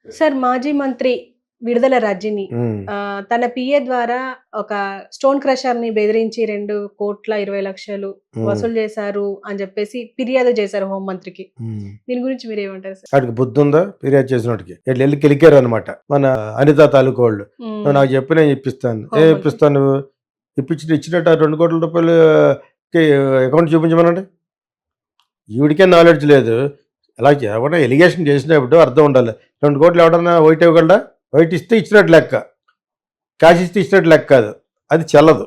Sir మాజీ మంత్రి విడుదల రజని హ్మ్. తన పిఏ ద్వారా ఒక స్టోన్ క్రషర్‌ని బెదిరించి 2,20,00,000 హ్మ్. వసూలు చేశారు అని చెప్పేసి ఫిర్యాదు చేశారు హోంమంత్రికి. హ్మ్. దీని గురించి మీరేమంటారు సార్? ఆడికి బుద్ధుందా ఫిర్యాదు చేసినోడికి? ఈళ్ళెళ్లి కెలికారనమాట. మన అనిత తాలూకోళ్ళు. నువ్వు హ్మ్. నాకు చెప్పు నేను ఇప్పిస్తాను. ఏం హోంమంత్రి. ఇప్పిస్తావు నువ్వు? ఇచ్చినట్టు ఆ ₹2,00,00,000కి అకౌంట్ చూపించమనండి. ఈవిడికే నాలెడ్జ్ లేదు. అలా ఎవరైనా ఎలిగేషన్ చేసినప్పుడు అర్థం ఉండాలి. 2,00,00,000 ఎవడన్నా వైట్ ఇవ్వగలడా? వైట్ ఇస్తే ఇచ్చినట్టు లెక్క. క్యాష్ ఇస్తే ఇచ్చినట్టు లెక్క కాదు. అది చెల్లదు.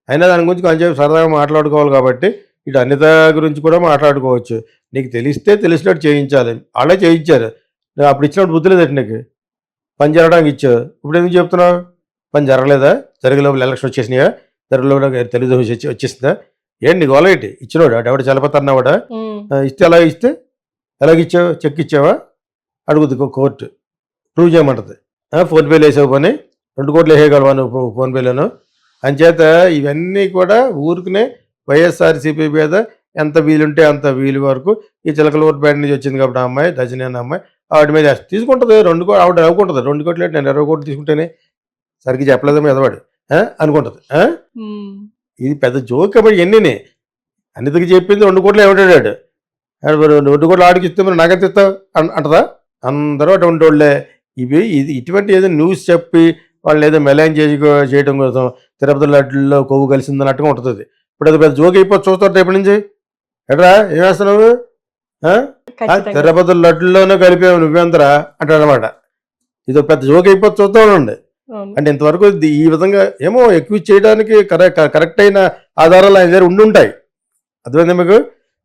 అయినా దాని గురించి కొంచెం సరదాగా మాట్లాడుకోవాలి కాబట్టి, ఇటు అనిత గురించి కూడా మాట్లాడుకోవచ్చు. నీకు తెలిస్తే తెలిసినట్టు చేయించాలి. ఆళ్ళే చేయించారు. నువ్వు అప్పుడు ఇచ్చినప్పుడు బుద్ధి లేదేంటి నీకు? పని జరగడానికి ఇచ్చావు. ఇప్పుడు ఎందుకు చెప్తున్నావు? పని జరగలేదా? జరిగే లోపల ఎలక్షన్ వచ్చేసినాయా? జరిగే లోపల తెలుగుదేశం వచ్చేసిందా? ఏంటి నీ గోల ఏంటి? ఇచ్చినోడు ఆడెవడు చలపతి అన్నవాడా? హ్మ్. ఇస్తే ఇస్తే? ఎలాగిచ్చావు? చెక్ ఇచ్చావా? అడుగుద్ది కోర్టు. ప్రూవ్ చేయమంటది. ఫోన్‌పేలో వేసావు పోనీ 2,00,00,000 వేసేయగలవా నువ్వు ఫోన్‌పేలోను? అంచేత ఇవన్నీ కూడా ఊరికనే వైఎస్ఆర్‌సీపీ మీద ఎంత వీలుంటే అంత వీలు వరకు ఈ చిలకలూరిపేట నుంచి వచ్చింది కాబట్టి ఆ అమ్మాయి రజని అన్న అమ్మాయి ఆవిడ మీద తీసుకుంటుంది. ఆవిడ అనుకుంటుంది 2,00,00,000 ఏంటి నేను 20,00,00,000 తీసుకుంటేనే సరిగ్గా చెప్పలేదేమో ఎదవాడు అనుకుంటుంది. హ్మ్. ఇది పెద్ద జోక్ కాబట్టి ఎన్నిని అన్నిటికి చెప్పింది 2,00,00,000 ఏమిటాడు 2,00,00,000 ఆడికి ఇస్తే మరి నాకెంత ఇస్తావు అంటదా? అందరూ అటువంటి వాళ్ళే. ఇటువంటి ఏదో న్యూస్ చెప్పి వాళ్ళు ఏదో మెలైన్ చేయడం కోసం తిరుపతి లడ్డుల్లో కొవ్వు కలిసిందన్నట్టుగా ఉంటుంది. ఇప్పుడు అది పెద్ద జోక్ అయిపోతే చూస్తారు రేపటి నుంచి. ఎట్రా ఏం వేస్తున్నావు? ఖచ్చితంగా. తిరుపతి లడ్డుల్లోనే కలిపావు నువ్వెంతరా అంటాడనమాట. ఇది పెద్ద జోక్ అయిపోతే చూస్తూ ఉండండి. అవును. అంటే ఇంతవరకు ఈ విధంగా ఏమో ఎక్కువ చేయడానికి కరెక్ట్ అయిన ఆధారాలు ఆయన దగ్గర ఉండుంటాయి. అర్థమైందా మీకు?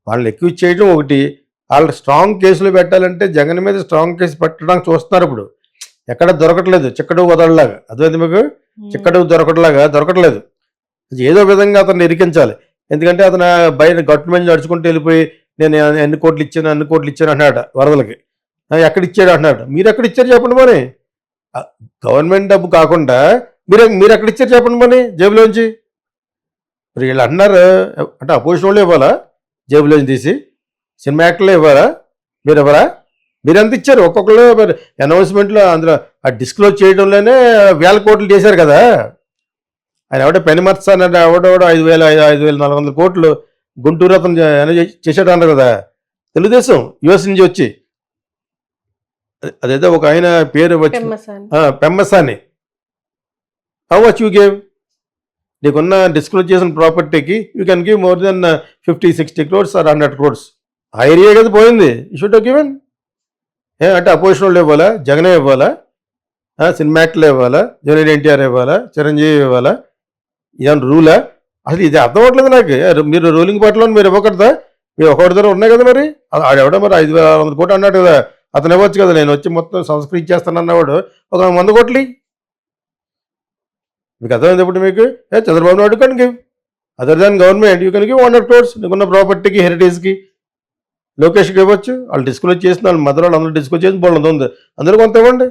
వాళ్ళని ఎక్కువ చేయడం ఒకటి. వాళ్ళు స్ట్రాంగ్ కేసులు పెట్టాలంటే జగన్ మీద స్ట్రాంగ్ కేసు పెట్టడానికి చూస్తున్నారు ఇప్పుడు. ఎక్కడ దొరకట్లేదు. చిక్కడు వదలలాగా. అర్థమైంది మీకు? చిక్కడు దొరకట్లేదు. ఏదో విధంగా అతన్ని ఇరికించాలి. ఎందుకంటే అతను బయట గట్టు మీద నడుచుకుంటూ వెళ్ళిపోయి నేను అన్ని కోట్లు ఇచ్చాను అన్నాడు వరదలకి. ఎక్కడిచ్చాడు అంటున్నాడు. మీరు ఎక్కడిచ్చారు చెప్పండి మరి. గవర్నమెంట్ డబ్బు కాకుండా మీరు ఎక్కడిచ్చారు చెప్పండి మరి జేబులోంచి. మరి వీళ్ళు అంటున్నారు అంటే అపోజిషన్ వాళ్ళు ఇవ్వాలా జేబులోంచి తీసి? సినిమా యాక్టర్లు ఇవ్వాలా? మీరు ఇవ్వరా? మీరు ఎంత ఇచ్చారు ఒక్కొక్కరు? మరి అనౌన్స్మెంట్లో అందులో ఆ డిస్క్లోజ్ చేయడంలోనే వేల కోట్లు చేశారు కదా. ఆయన ఎవడో పెనిమర్స్ అన్నాడు ఎవడోడో 5,400 కోట్లు గుంటూరు అతను చేశాడు అన్నారు కదా తెలుగుదేశం యుఎస్ నుంచి వచ్చి. అదేదో ఒక ఆయన పేరు వచ్చి Pemmasani. How much you gave? నీకున్న డిస్క్లోజ్ చేసిన ప్రాపర్టీకి you can give more than 50-60 crores or 100 crores. ఆ ఏరియా కదా పోయింది. You should have given. అంటే అపోజిషన్ వాళ్ళు ఇవ్వాలా? జగనే ఇవ్వాలా? సినిమా యాక్టర్లు ఇవ్వాలా? జూనియర్ ఎన్టీఆర్ ఇవ్వాలా? చిరంజీవి ఇవ్వాలా? ఇదేమన్నా రూలా? అసలు ఇది అర్థం అవ్వట్లేదు నాకు. మీరు రూలింగ్ పార్టీలో మీరు ఇవ్వకూడదా? మీరు ఒకటి దగ్గర ఉన్నాయి కదా మరి. ఆడెవడో మరి 5,600 కోట్లు అన్నాడు కదా. అతను ఇవ్వచ్చు కదా. నేను వచ్చి మొత్తం సంస్కరించేస్తాను అన్నవాడు ఒక 100 కోట్లు. మీకు అర్థమైంది ఇప్పుడు మీకు? చంద్రబాబు నాయుడు కన్ give other than government you can give 100 crores నీకున్న ప్రాపర్టీకి హెరిటేజ్కి. లోకేష్కి ఇవ్వచ్చు. వాళ్ళు డిస్క్లోజ్ చేసిన వాళ్ళు మదర్ వాళ్ళు అందరూ డిస్క్లోజ్ చేసిన బోల్డ్ ఉంది. అందరూ కొంత ఇవ్వండి.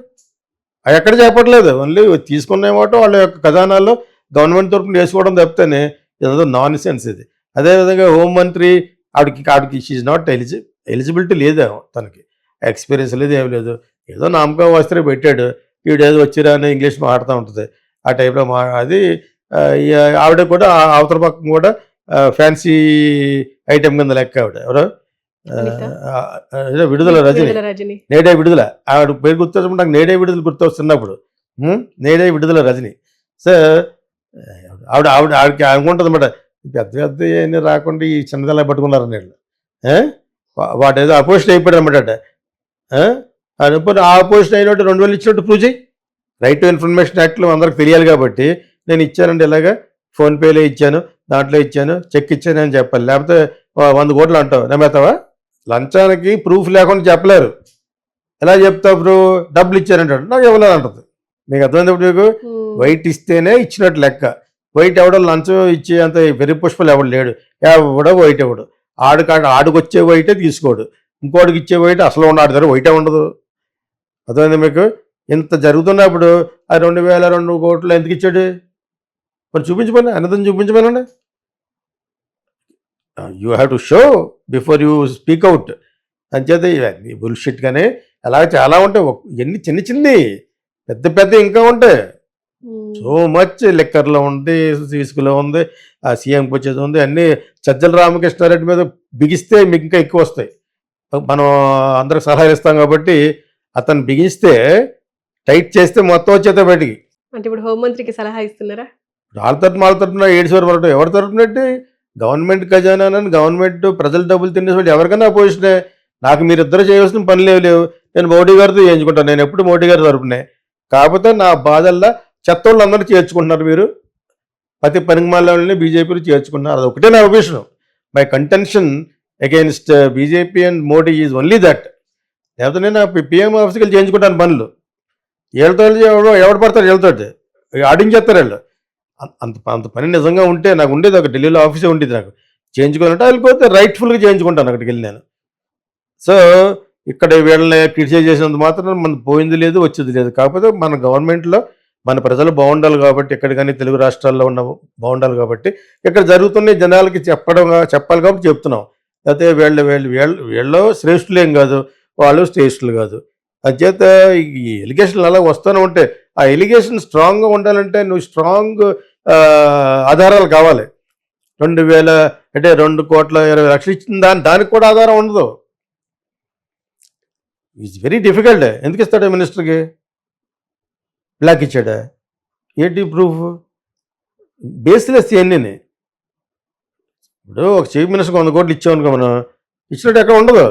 అవి ఎక్కడ చెప్పట్లేదు. ఓన్లీ తీసుకునేమాట వాళ్ళ యొక్క ఖజానాల్లో గవర్నమెంట్ తరఫున వేసుకోవడం తప్పితేనే ఏదో నాన్ సెన్స్ ఇది. అదేవిధంగా హోంమంత్రి ఆవిడకి షీఈ్ నాట్ ఎలిజిబిలిటీ లేదు తనకి. ఎక్స్పీరియన్స్ లేదు, ఏం లేదు. ఏదో నామకా వస్త్రే పెట్టాడు. ఈవిడేదో వచ్చిరా అని ఇంగ్లీష్ మాట్లాడుతూ ఉంటుంది. ఆ టైప్లో అది ఆవిడ కూడా అవతల పక్కన కూడా ఫ్యాన్సీ ఐటెం కింద లెక్క ఆవిడ ఎవరో విడుదల రజని. నేడే విడుదల ఆవిడ పేరు గుర్తొచ్చినప్పుడు నాకు నేడే విడుదల గుర్తొస్తున్నప్పుడు నేడే విడుదల రజని. సో ఆవిడకి అనుకుంటుంది అనమాట. పెద్ద ఏమి రాకుండా ఈ చిన్నదలా పట్టుకున్నారని వీళ్ళు. వాడు ఏదో అపోజిషన్ అయిపోయాడు అనమాట. ఆ అపోజిషన్ అయినట్టు 2,000 ఇచ్చినట్టు ప్రూవ్ చేయి. రైట్ టు ఇన్ఫర్మేషన్ యాక్ట్లో అందరికి తెలియాలి కాబట్టి నేను ఇచ్చానండి ఇలాగా ఫోన్పేలో ఇచ్చాను, దాంట్లో ఇచ్చాను, చెక్ ఇచ్చాను అని చెప్పాలి. లేకపోతే 100 కోట్లు అంటావు నమ్మేస్తావా? లంచానికి ప్రూఫ్ లేకుండా చెప్పలేరు. ఎలా చెప్తావు ప్రూఫ్? డబ్బులు ఇచ్చారంటాడు, నాకు ఇవ్వలేదు అంటుంది. మీకు అర్థమైంది మీకు? వైట్ ఇస్తేనే ఇచ్చినట్టు లెక్క. వైట్ ఎవడో లంచం ఇచ్చే అంత వెర్రి పుష్పలు ఎవడు లేడు. ఎవడో వైట్ ఎవడు ఆడికొచ్చే వైటే తీసుకోడు. ఇంకోటికి ఇచ్చే వైట్ అసలు ఉన్నాడు దగ్గర వైటే ఉండదు. అర్థమైంది మీకు? ఇంత జరుగుతున్నప్పుడు ఆ 2,200 కోట్లు ఎందుకు ఇచ్చాడు? మరి చూపించమని అన్నదని చూపించమనండి. You have to show before you speak out. అంచేత ఇవన్నీ బుల్షిట్ గానే అలాగే చాలా ఉంటాయి. ఎన్ని చిన్న చిన్ని పెద్ద పెద్ద ఇంకా ఉంటాయి. సో మచ్ లిక్కర్లో ఉంది, ఇసుకలో ఉంది, ఆ సీఎంకి వచ్చేది ఉంది, అన్నీ సజ్జల రామకృష్ణారెడ్డి మీద బిగిస్తే మీకు ఇంకా ఎక్కువ వస్తాయి. మనం అందరికి సలహాలు ఇస్తాం కాబట్టి అతను బిగిస్తే టైట్ చేస్తే మొత్తం వచ్చేదే బయటికి. అంటే ఇప్పుడు హోంమంత్రికి సలహా ఇస్తున్నారా? వాళ్ళ తరపున ఏడ్చేవారు పడటం ఎవరి తరపునట్టు గవర్నమెంట్ ఖజానానని గవర్నమెంట్ ప్రజల డబ్బులు తినేసి ఎవరికైనా అపోజిషనే. నాకు మీరు ఇద్దరు చేయవలసిన పనులు లేవు. నేను మోడీ గారితో చేయించుకుంటాను. నేను ఎప్పుడు మోడీ గారి తరపునే. కాకపోతే నా బాధల్లా చెత్తోళ్ళు అందరూ చేర్చుకుంటున్నారు. మీరు ప్రతి పనికిమాలని బీజేపీలో చేర్చుకుంటున్నారు. అది ఒకటే నా అభిషేకం. My contention against BJP and Modi is only that. లేకపోతే నేను పిఎం ఆఫీస్కి వెళ్ళి చేయించుకుంటాను పనులు. వీళ్ళతో ఎవడు పడతారు, వీళ్ళతో ఆడించేస్తారు వీళ్ళు. అంత అంత పని నిజంగా ఉంటే నాకు ఉండేది ఒక ఢిల్లీలో ఆఫీసే ఉండేది. నాకు చేయించుకోవాలంటే వెళ్ళిపోతే రైట్ఫుల్గా చేయించుకుంటాను అక్కడికి వెళ్ళి నేను. సో ఇక్కడ వీళ్ళని క్రిటిసైజ్ చేసినంత మాత్రం మన పోయింది లేదు, వచ్చేది లేదు. కాకపోతే మన గవర్నమెంట్లో మన ప్రజలు బాగుండాలి కాబట్టి, ఇక్కడ కానీ తెలుగు రాష్ట్రాల్లో ఉన్న బాగుండాలి కాబట్టి ఇక్కడ జరుగుతున్న జనాలకి చెప్పాలి కాబట్టి చెప్తున్నాం. అయితే వీళ్ళు శ్రేష్ఠులు ఏం కాదు, వాళ్ళు శ్రేష్ఠులు కాదు. అంచేత ఈ ఎలిగేషన్లు అలా వస్తూనే ఉంటే ఆ ఎలిగేషన్ స్ట్రాంగ్గా ఉండాలంటే నువ్వు స్ట్రాంగ్ ఆధారాలు కావాలి. 2000 అంటే 2,20,00,000 ఇచ్చిన దానికి కూడా ఆధారం ఉండదు. Is very difficult. ఎందుకు ఇస్తాడా మినిస్టర్కి? బ్లాక్ ఇచ్చాడా? ఏంటి ప్రూఫ్? బేస్లెస్ ఇవన్నీ. ఇప్పుడు ఒక చీఫ్ మినిస్టర్కి 100 కోట్లు ఇచ్చామనుకో, మనం ఇచ్చినట్టు ఎక్కడ ఉండదు.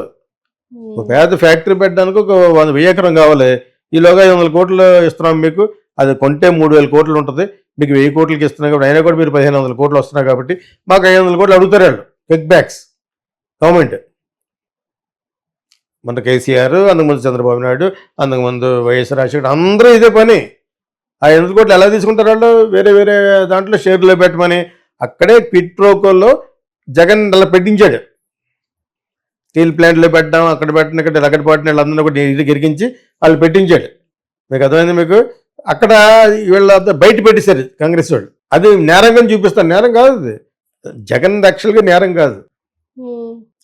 ఒక పేద ఫ్యాక్టరీ పెట్టడానికి ఒక 1,000 ఎకరం కావాలి. ఈలోగా 500 కోట్లు ఇస్తున్నాం మీకు. అది కొంటే 3,000 కోట్లు ఉంటుంది. మీకు 1000 కోట్లకి ఇస్తున్నాం కాబట్టి అయినా కూడా మీరు 1,500 కోట్లు వస్తున్నాయి కాబట్టి మాకు 500 కోట్లు అడుగుతారు వాళ్ళు. Kick backs government. మన కేసీఆర్, అంతకుముందు చంద్రబాబు నాయుడు, అంతకుముందు వైఎస్ రాజశేఖర్, అందరూ ఇదే పని. ఆ 500 కోట్లు ఎలా తీసుకుంటారు వాళ్ళు? వేరే వేరే దాంట్లో షేర్లో పెట్టమని అక్కడే క్విడ్ ప్రోకోల్లో జగన్ అలా పెట్టించాడు. స్టీల్ ప్లాంట్లో పెట్టడం, అక్కడ పెట్టిన ఇక్కడ లగడపాటిన వాళ్ళందరూ కూడా ఇది గిరికించి వాళ్ళు పెట్టించాడు. మీకు అర్థమైంది మీకు? అక్కడ వీళ్ళంతా బయట పెట్టేశారు కాంగ్రెస్ వాళ్ళు. అది నేరంగా చూపిస్తారు. నేరం కాదు అది. జగన్ యాక్చువల్గా నేరం కాదు,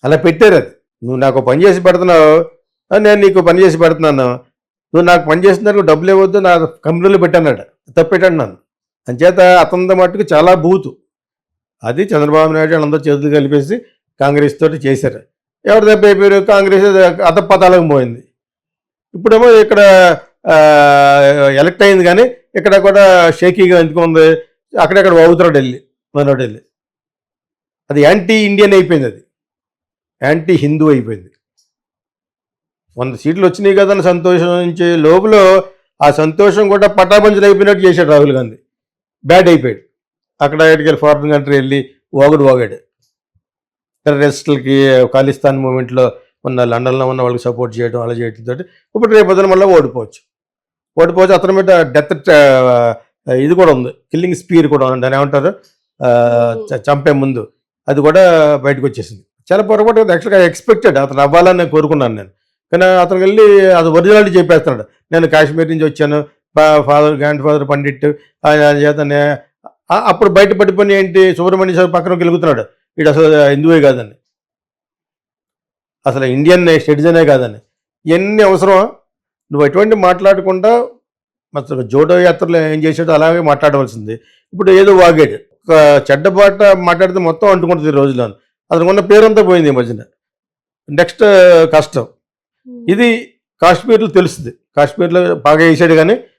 అలా పెట్టారు. అది నువ్వు నాకు పని చేసి పెడుతున్నావు, నేను నీకు పని చేసి పెడుతున్నాను, నువ్వు నాకు పని చేస్తున్నారు డబ్బులు ఇవ్వద్దు, నా కంపెనీలో పెట్టాన్నాడు, తప్పెట్టాడు నన్ను. అంచేత అతని మట్టుకు చాలా బూతు. అది చంద్రబాబు నాయుడు వాళ్ళందరూ చేతులు కలిపేసి కాంగ్రెస్ తోటి చేశారు. ఎవరు దెబ్బ అయిపోయారు? కాంగ్రెస్ అధపతాలకు పోయింది. ఇప్పుడేమో ఇక్కడ ఎలక్ట్ అయింది కానీ ఇక్కడ కూడా షేకీగా ఎందుకు ఉంది, అక్కడెక్కడ అవుతున్నాడు వెళ్ళి మనోడు వెళ్ళి. అది యాంటీ ఇండియన్ అయిపోయింది, అది యాంటీ హిందూ అయిపోయింది. 100 సీట్లు వచ్చినాయి కదా అని సంతోషించే లోపల ఆ సంతోషం కూడా పటాపంచలు అయిపోయినట్టు చేశాడు రాహుల్ గాంధీ. బ్యాడ్ అయిపోయాడు. అక్కడ ఎటుకెళ్ళి ఫారిన్ కంట్రీ వెళ్ళి వాగాడు. టెర్రరిస్టులకి ఖాళిస్తాన్ మూమెంట్లో ఉన్న లండన్లో ఉన్న వాళ్ళకి సపోర్ట్ చేయడం, అలా చేయడంతో ఇప్పుడు రేపొద్దున మళ్ళీ ఓడిపోవచ్చు. అతని మీద డెత్ ఇది కూడా ఉంది, కిల్లింగ్ స్పీర్ కూడా ఉంది. దాని ఏమంటారు, చంపే ముందు అది కూడా బయటకు వచ్చేసింది. చాలా పొరపాటు కదా. యాక్చువల్గా ఎక్స్పెక్టెడ్ అతను అవ్వాలని నేను కోరుకున్నాను నేను. కానీ అతనికి వెళ్ళి అది ఒరిజినాలిటీ చెప్పేస్తున్నాడు. నేను కాశ్మీర్ నుంచి వచ్చాను, గ్రాండ్ ఫాదర్ పండిట్ చేత అప్పుడు బయట పడిపోయి ఏంటి సుబ్రహ్మణ్య స్వామి పక్కన గెలుగుతున్నాడు. వీడు అసలు హిందువే కాదని, అసలు ఇండియన్ సిటిజనే కాదని. ఇవన్నీ అవసరమా? నువ్వు ఎటువంటి మాట్లాడకుండా అసలు జోడో యాత్రలో ఏం చేసాడో అలాగే మాట్లాడవలసింది. ఇప్పుడు ఏదో వాగాడు, ఒక చెడ్డ పాట మాట్లాడితే మొత్తం అంటుకుంటుంది ఈ రోజులో. అతనికి ఉన్న పేరంతా పోయింది ఈ మధ్యన. నెక్స్ట్ కష్టం ఇది కాశ్మీర్లో తెలుస్తుంది. కాశ్మీర్లో బాగా వేసాడు కానీ